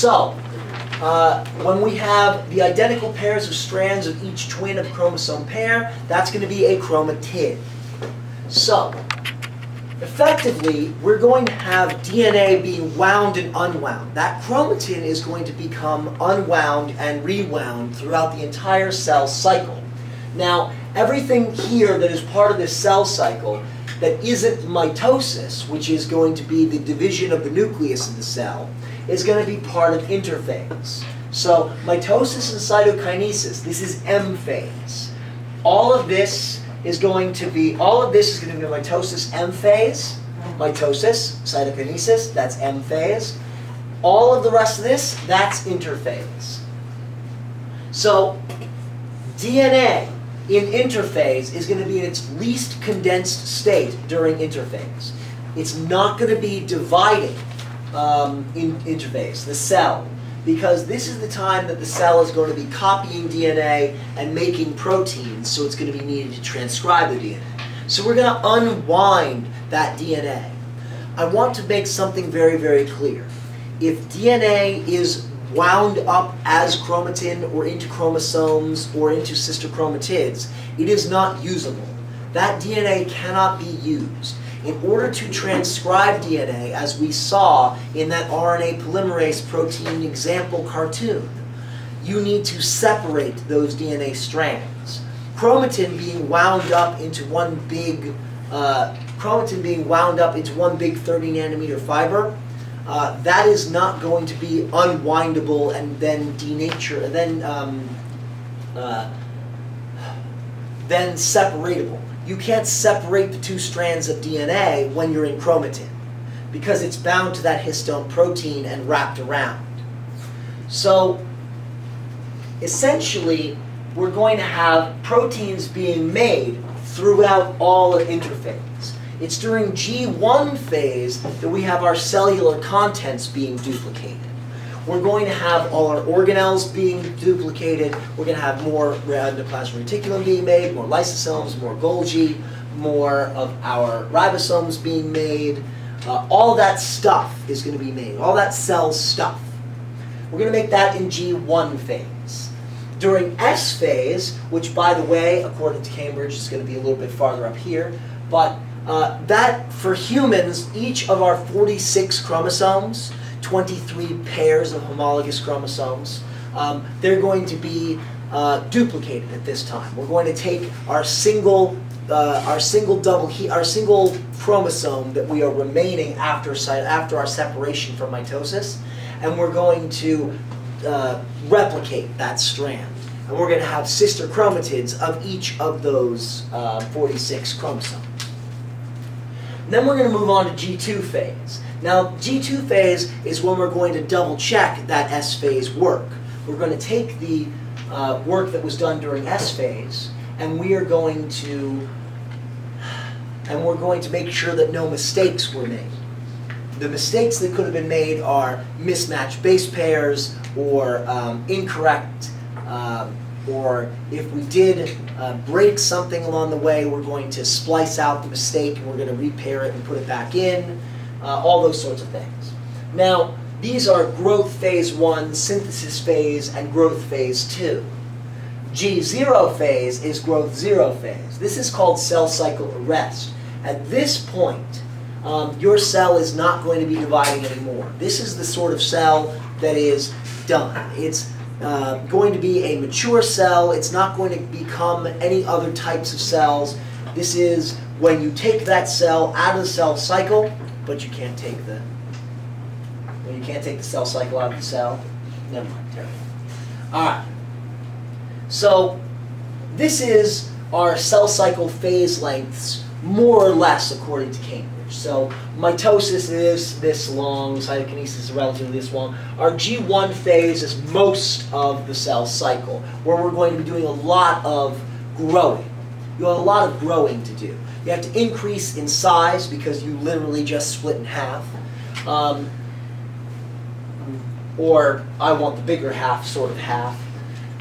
So, when we have the identical pairs of strands of each twin of chromosome pair, that's going to be a chromatid. So, effectively, we're going to have DNA being wound and unwound. That chromatin is going to become unwound and rewound throughout the entire cell cycle. Now, everything here that is part of this cell cycle that isn't mitosis, which is going to be the division of the nucleus of the cell, is going to be part of interphase. So mitosis and cytokinesis, this is M phase. All of this is going to be mitosis M phase, mitosis, cytokinesis, that's M phase. All of the rest of this, that's interphase. So DNA in interphase is going to be in its least condensed state during interphase. It's not going to be dividing in interphase, the cell, because this is the time that the cell is going to be copying DNA and making proteins, so it's going to be needed to transcribe the DNA. So we're going to unwind that DNA. I want to make something very, very clear. If DNA is wound up as chromatin or into chromosomes or into sister chromatids, it is not usable. That DNA cannot be used. In order to transcribe DNA, as we saw in that RNA polymerase protein example cartoon, you need to separate those DNA strands. Chromatin being wound up into one big 30 nanometer fiber, that is not going to be unwindable and then then separatable. You can't separate the two strands of DNA when you're in chromatin because it's bound to that histone protein and wrapped around. So essentially, we're going to have proteins being made throughout all of interphase. It's during G1 phase that we have our cellular contents being duplicated. We're going to have all our organelles being duplicated. We're going to have more endoplasmic reticulum being made, more lysosomes, more Golgi, more of our ribosomes being made. All that stuff is going to be made, all that cell stuff. We're going to make that in G1 phase. During S phase, which by the way, according to Cambridge, is going to be a little bit farther up here, but that for humans, each of our 46 chromosomes, 23 pairs of homologous chromosomes, they're going to be duplicated at this time. We're going to take our single chromosome that we are remaining after our separation from mitosis, and we're going to replicate that strand. And we're going to have sister chromatids of each of those 46 chromosomes. And then we're going to move on to G2 phase. Now, G2 phase is when we're going to double check that S phase work. We're going to take the work that was done during S phase, and we're going to make sure that no mistakes were made. The mistakes that could have been made are mismatched base pairs or incorrect, or if we did break something along the way, we're going to splice out the mistake and we're going to repair it and put it back in, all those sorts of things. Now, these are growth phase 1, synthesis phase, and growth phase 2. G0 phase is growth 0 phase. This is called cell cycle arrest. At this point, your cell is not going to be dividing anymore. This is the sort of cell that is done. It's going to be a mature cell. It's not going to become any other types of cells. This is when you take that cell out of the cell cycle, but you can't take the cell cycle out of the cell. Never mind, terrible. All right. So this is our cell cycle phase lengths, more or less according to Cambridge. So mitosis is this long, cytokinesis is relatively this long. Our G1 phase is most of the cell cycle, where we're going to be doing a lot of growing. You have a lot of growing to do. You have to increase in size because you literally just split in half. Or I want the bigger half, sort of half.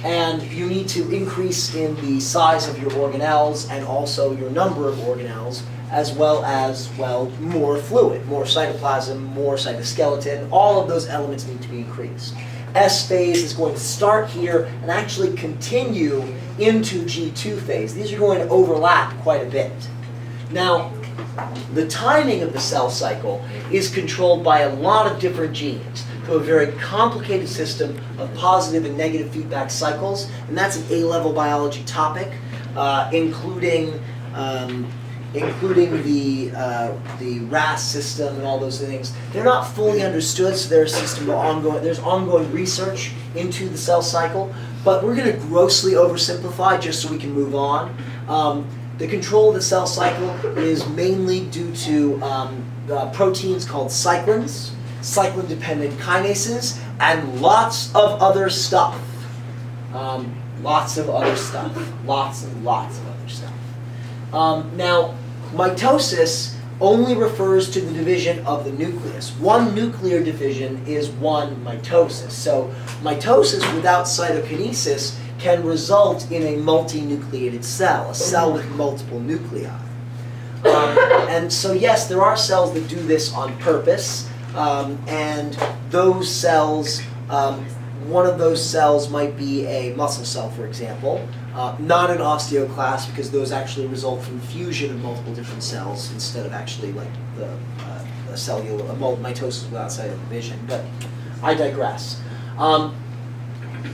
And you need to increase in the size of your organelles and also your number of organelles as well as, well, more fluid, more cytoplasm, more cytoskeleton. All of those elements need to be increased. S phase is going to start here and actually continue into G2 phase. These are going to overlap quite a bit. Now, the timing of the cell cycle is controlled by a lot of different genes through a very complicated system of positive and negative feedback cycles, and that's an A-level biology topic, including the RAS system and all those things. They're not fully understood, so there's ongoing research into the cell cycle, but we're going to grossly oversimplify just so we can move on. The control of the cell cycle is mainly due to proteins called cyclins, cyclin-dependent kinases, and lots of other stuff. Lots and lots of other stuff. Now, mitosis only refers to the division of the nucleus. One nuclear division is one mitosis. So mitosis without cytokinesis can result in a multinucleated cell, a cell with multiple nuclei. And so yes, there are cells that do this on purpose, and those cells, one of those cells might be a muscle cell, for example, not an osteoclast, because those actually result from fusion of multiple different cells instead of actually like the cellular mitosis without cellular division. But I digress.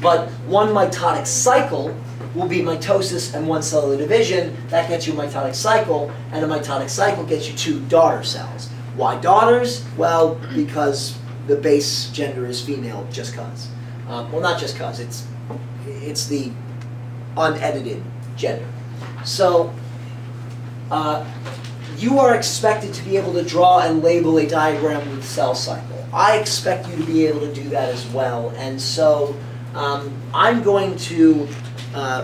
But one mitotic cycle will be mitosis and one cellular division. That gets you a mitotic cycle, and a mitotic cycle gets you 2 daughter cells. Why daughters? Well, because the base gender is female, just cause. Well, not just cause, it's the unedited gender. So, you are expected to be able to draw and label a diagram with the cell cycle. I expect you to be able to do that as well, and so I'm going to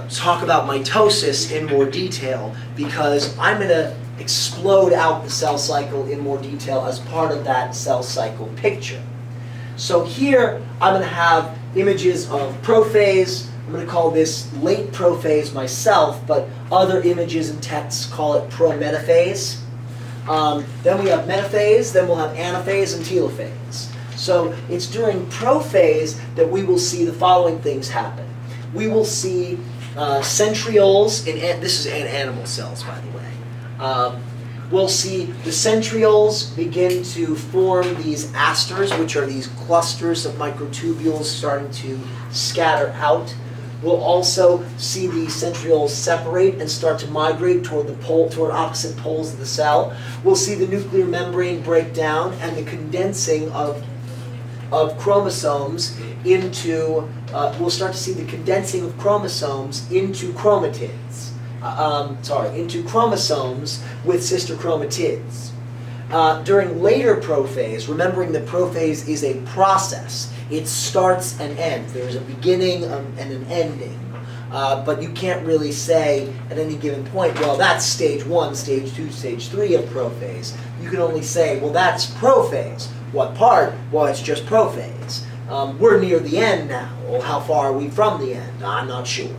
talk about mitosis in more detail because I'm going to explode out the cell cycle in more detail as part of that cell cycle picture. So here I'm going to have images of prophase. I'm going to call this late prophase myself, but other images and texts call it prometaphase. Then we have metaphase, then we'll have anaphase and telophase. So it's during prophase that we will see the following things happen. We will see centrioles, this is in animal cells, by the way. We'll see the centrioles begin to form these asters, which are these clusters of microtubules starting to scatter out. We'll also see the centrioles separate and start to migrate toward opposite poles of the cell. We'll see the nuclear membrane break down and the condensing of chromosomes into, we'll start to see the condensing of chromosomes into chromatids. Into chromosomes with sister chromatids. During later prophase, remembering that prophase is a process. It starts and ends. There's a beginning and an ending. But you can't really say at any given point, well, that's stage 1, stage 2, stage 3 of prophase. You can only say, well, that's prophase. What part? Well, it's just prophase. We're near the end now. Well, how far are we from the end? I'm not sure.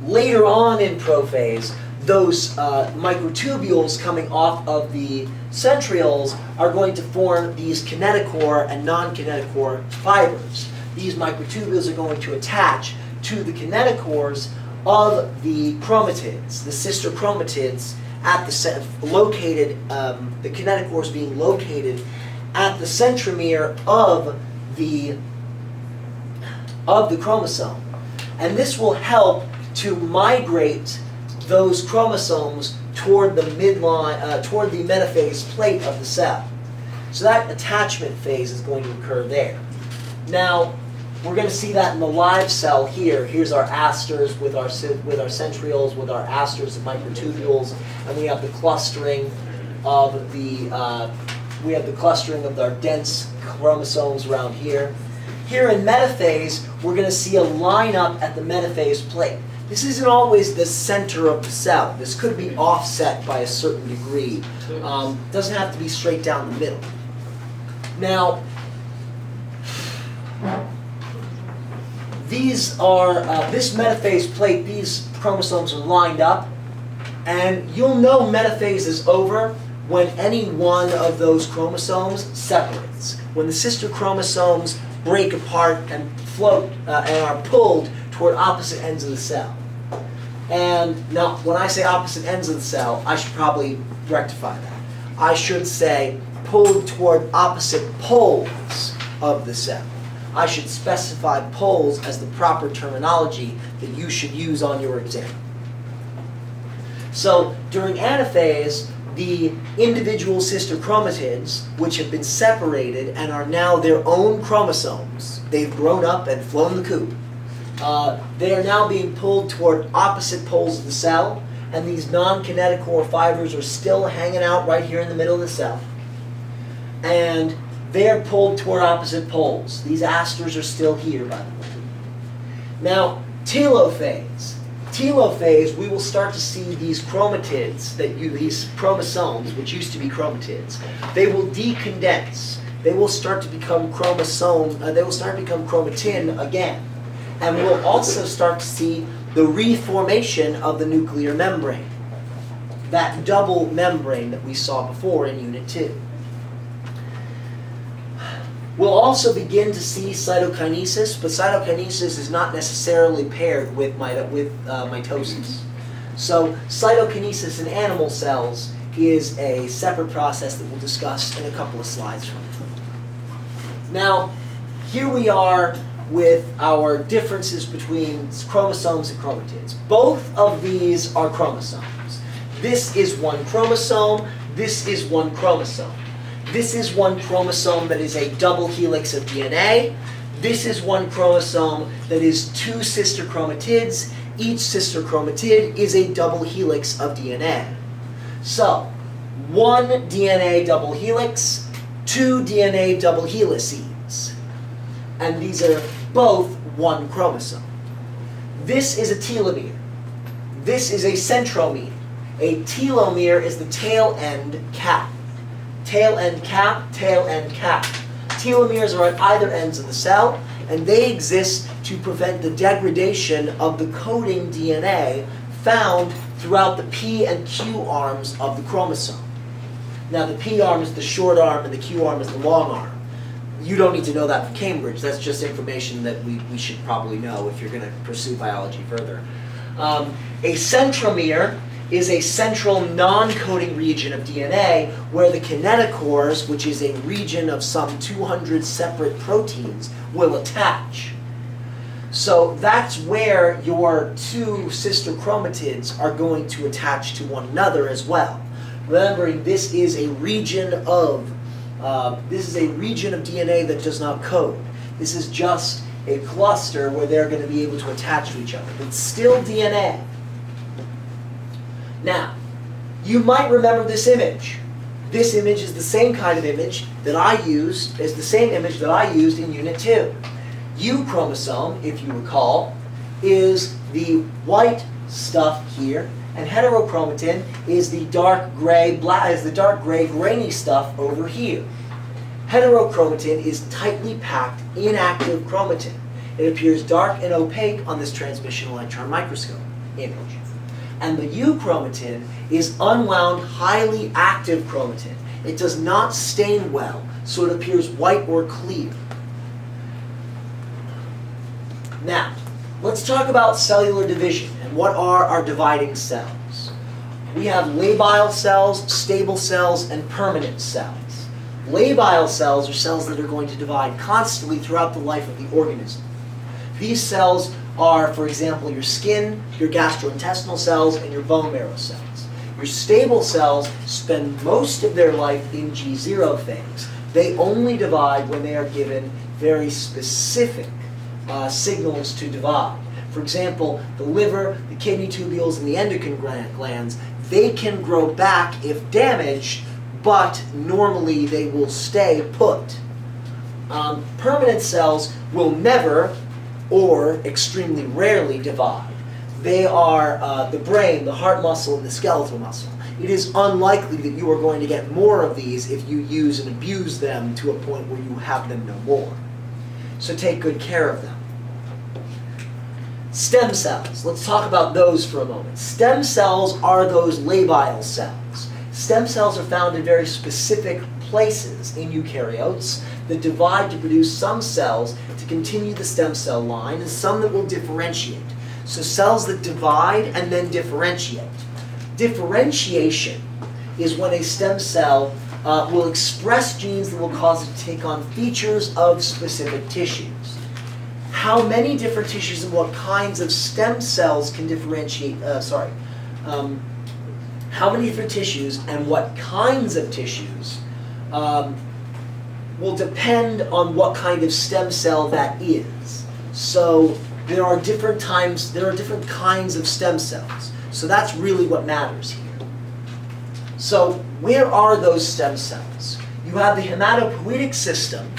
Later on in prophase, those microtubules coming off of the centrioles are going to form these kinetochore and non-kinetochore fibers. These microtubules are going to attach to the kinetochores of the chromatids, the sister chromatids, at the the kinetochores being located at the centromere of the chromosome, and this will help to migrate those chromosomes toward the midline, toward the metaphase plate of the cell. So that attachment phase is going to occur there. Now, we're going to see that in the live cell here. Here's our asters with our centrioles, with our asters and microtubules, and we have the clustering of our dense chromosomes around here. Here in metaphase, we're going to see a lineup at the metaphase plate. This isn't always the center of the cell. This could be offset by a certain degree. Doesn't have to be straight down the middle. Now, these are, this metaphase plate, these chromosomes are lined up, And you'll know metaphase is over when any one of those chromosomes separates. When the sister chromosomes break apart and float and are pulled toward opposite ends of the cell. And now, when I say opposite ends of the cell, I should probably rectify that. I should say pulled toward opposite poles of the cell. I should specify poles as the proper terminology that you should use on your exam. So during anaphase, the individual sister chromatids, which have been separated and are now their own chromosomes, they've grown up and flown the coop, they are now being pulled toward opposite poles of the cell, and these non-kinetochore fibers are still hanging out right here in the middle of the cell. And they're pulled toward opposite poles. These asters are still here, by the way. Now, telophase. Telophase, we will start to see these chromatids, these chromosomes, which used to be chromatids, they will decondense. They will start to become they will start to become chromatin again. And we'll also start to see the reformation of the nuclear membrane, that double membrane that we saw before in Unit 2. We'll also begin to see cytokinesis, but cytokinesis is not necessarily paired with mitosis. So cytokinesis in animal cells is a separate process that we'll discuss in a couple of slides from now. Now, here we are with our differences between chromosomes and chromatids. Both of these are chromosomes. This is one chromosome, this is one chromosome. This is one chromosome that is a double helix of DNA. This is one chromosome that is two sister chromatids. Each sister chromatid is a double helix of DNA. So, one DNA double helix, two DNA double helices. And these are both one chromosome. This is a telomere. This is a centromere. A telomere is the tail end cap. Tail end cap, tail end cap. Telomeres are at either ends of the cell, and they exist to prevent the degradation of the coding DNA found throughout the P and Q arms of the chromosome. Now, the P arm is the short arm, and the Q arm is the long arm. You don't need to know that for Cambridge. That's just information that we should probably know if you're going to pursue biology further. A centromere is a central non-coding region of DNA where the kinetochores, which is a region of some 200 separate proteins, will attach. So that's where your two sister chromatids are going to attach to one another as well. Remembering this is a region of DNA that does not code. This is just a cluster where they're going to be able to attach to each other. It's still DNA. Now, you might remember this image. This image is the same kind of image that I used, is the same image that I used in Unit 2. U chromosome, if you recall, is the white stuff here, and heterochromatin is the dark gray, grainy stuff over here. Heterochromatin is tightly packed, inactive chromatin. It appears dark and opaque on this transmission electron microscope image. And the euchromatin is unwound, highly active chromatin. It does not stain well, so it appears white or clear. Now, let's talk about cellular division and what are our dividing cells. We have labile cells, stable cells, and permanent cells. Labile cells are cells that are going to divide constantly throughout the life of the organism. These cells are, for example, your skin, your gastrointestinal cells, and your bone marrow cells. Your stable cells spend most of their life in G0 phase. They only divide when they are given very specific signals to divide. For example, the liver, the kidney tubules, and the endocrine glands, they can grow back if damaged, but normally they will stay put. Permanent cells will never or extremely rarely divide. They are the brain, the heart muscle, and the skeletal muscle. It is unlikely that you are going to get more of these if you use and abuse them to a point where you have them no more. So take good care of them. Stem cells. Let's talk about those for a moment. Stem cells are those labile cells. Stem cells are found in very specific places in eukaryotes that divide to produce some cells to continue the stem cell line and some that will differentiate. So cells that divide and then differentiate. Differentiation is when a stem cell will express genes that will cause it to take on features of specific tissues. How many different tissues and what kinds of stem cells can differentiate, how many different tissues and what kinds of tissues will depend on what kind of stem cell that is. So there are different kinds of stem cells. So that's really what matters here. So where are those stem cells? You have the hematopoietic system,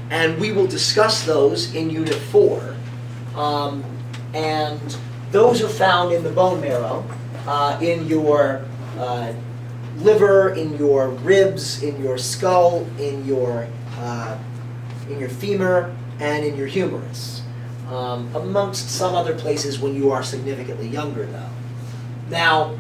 and we will discuss those in Unit 4. And those are found in the bone marrow, in your liver, in your ribs, in your skull, in your femur, and in your humerus. Amongst some other places when you are significantly younger, though. Now,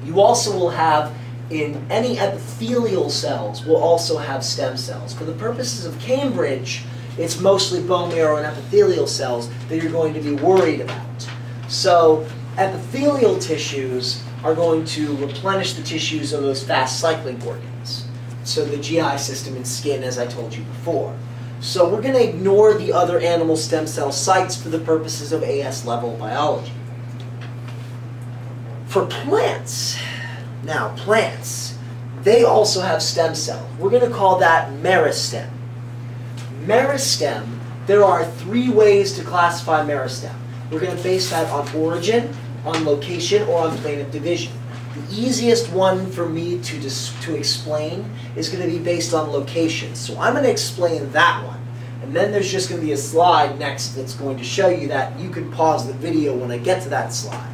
you also will have, in any epithelial cells, will also have stem cells. For the purposes of Cambridge, it's mostly bone marrow and epithelial cells that you're going to be worried about. So, epithelial tissues are going to replenish the tissues of those fast cycling organs. So the GI system and skin, as I told you before. So we're going to ignore the other animal stem cell sites for the purposes of AS level biology. For plants, now plants, they also have stem cells. We're going to call that meristem. Meristem, there are 3 ways to classify meristem. We're going to base that on origin, on location, or on plane of division. The easiest one for me to explain is going to be based on location. So I'm going to explain that one. And then there's just going to be a slide next that's going to show you that. You can pause the video when I get to that slide.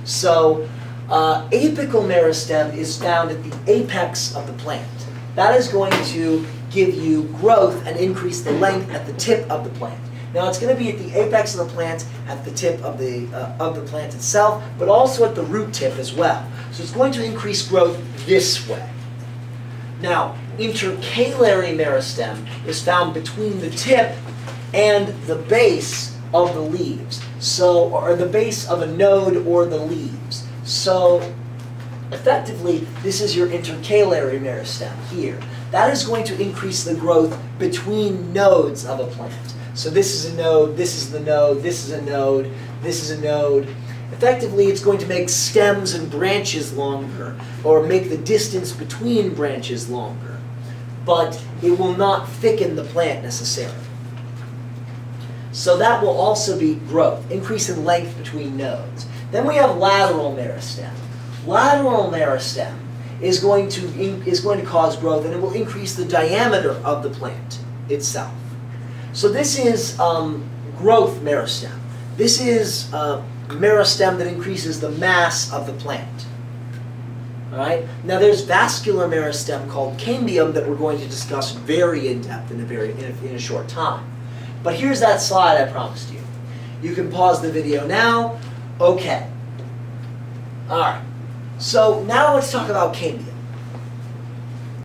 So apical meristem is found at the apex of the plant. That is going to give you growth and increase the length at the tip of the plant. Now it's going to be at the apex of the plant, at the tip of the plant itself, but also at the root tip as well. So it's going to increase growth this way. Now, intercalary meristem is found between the tip and the base of the leaves. So, or the base of a node or the leaves. So, effectively, this is your intercalary meristem here. That is going to increase the growth between nodes of a plant. So this is a node, this is the node, this is a node, this is a node. Effectively, it's going to make stems and branches longer, or make the distance between branches longer. But it will not thicken the plant necessarily. So that will also be growth, increase in length between nodes. Then we have lateral meristem. Lateral meristem is going to cause growth, and it will increase the diameter of the plant itself. So this is growth meristem. This is meristem that increases the mass of the plant. All right. Now there's vascular meristem called cambium that we're going to discuss very in depth in a short time. But here's that slide I promised you. You can pause the video now. Okay. All right. So now let's talk about cambium.